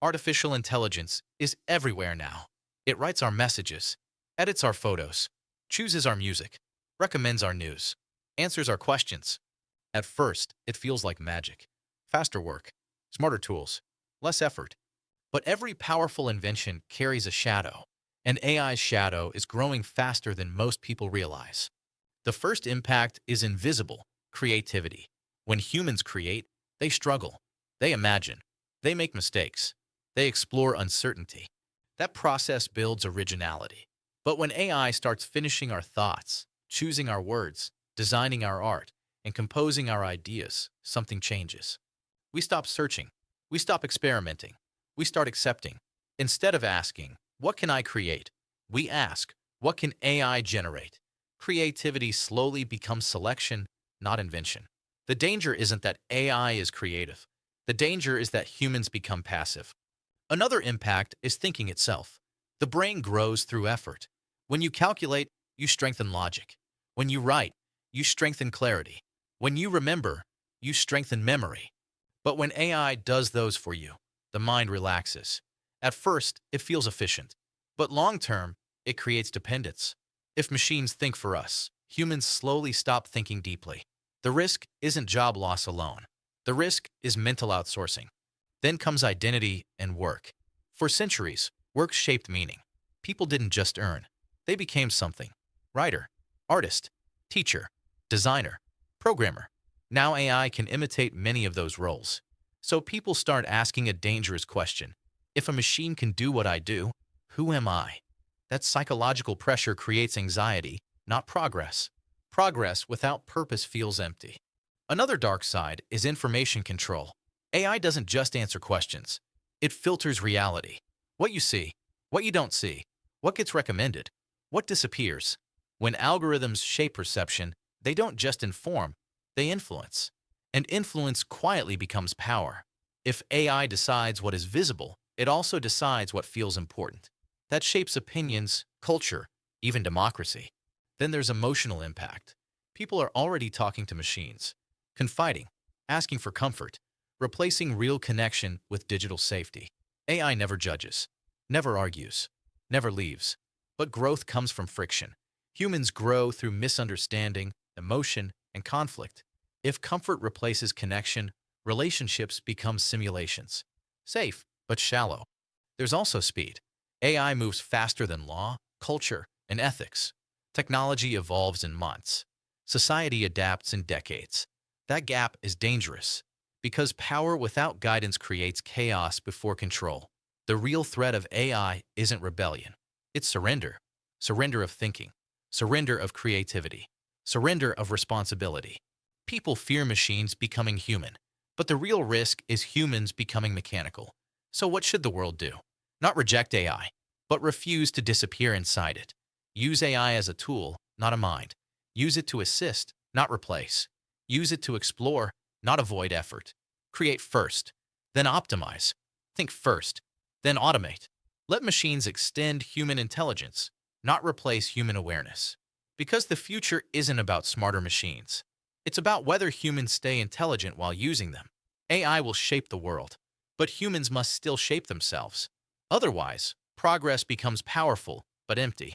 Artificial intelligence is everywhere now. It writes our messages, edits our photos, chooses our music, recommends our news, answers our questions. At first, it feels like magic. Faster work, smarter tools, less effort. But every powerful invention carries a shadow, and AI's shadow is growing faster than most people realize. The first impact is invisible creativity. When humans create, they struggle, they imagine, they make mistakes, they explore uncertainty. That process builds originality. But when AI starts finishing our thoughts, choosing our words, designing our art, and composing our ideas, something changes. We stop searching. We stop experimenting. We start accepting. Instead of asking, what can I create? We ask, what can AI generate? Creativity slowly becomes selection, not invention. The danger isn't that AI is creative. The danger is that humans become passive. Another impact is thinking itself. The brain grows through effort. When you calculate, you strengthen logic. When you write, you strengthen clarity. When you remember, you strengthen memory. But when AI does those for you, the mind relaxes. At first, it feels efficient. But long term, it creates dependence. If machines think for us, humans slowly stop thinking deeply. The risk isn't job loss alone. The risk is mental outsourcing. Then comes identity and work. For centuries, work shaped meaning. People didn't just earn. They became something. Writer, artist, teacher, designer, programmer. Now AI can imitate many of those roles. So people start asking a dangerous question. If a machine can do what I do, who am I? That psychological pressure creates anxiety, not progress. Progress without purpose feels empty. Another dark side is information control. AI doesn't just answer questions. It filters reality. What you see, what you don't see, what gets recommended, what disappears. When algorithms shape perception, they don't just inform, they influence. And influence quietly becomes power. If AI decides what is visible, it also decides what feels important. That shapes opinions, culture, even democracy. Then there's emotional impact. People are already talking to machines, confiding, asking for comfort, replacing real connection with digital safety. AI never judges, never argues, never leaves. But growth comes from friction. Humans grow through misunderstanding, emotion, and conflict. If comfort replaces connection, relationships become simulations. Safe, but shallow. There's also speed. AI moves faster than law, culture, and ethics. Technology evolves in months. Society adapts in decades. That gap is dangerous because power without guidance creates chaos before control. The real threat of AI isn't rebellion. It's surrender. Surrender of thinking. Surrender of creativity. Surrender of responsibility. People fear machines becoming human, but the real risk is humans becoming mechanical. So what should the world do? Not reject AI, but refuse to disappear inside it. Use AI as a tool, not a mind. Use it to assist, not replace. Use it to explore, not avoid effort. Create first, then optimize. Think first, then automate. Let machines extend human intelligence, not replace human awareness. Because the future isn't about smarter machines. It's about whether humans stay intelligent while using them. AI will shape the world, but humans must still shape themselves. Otherwise, progress becomes powerful but empty.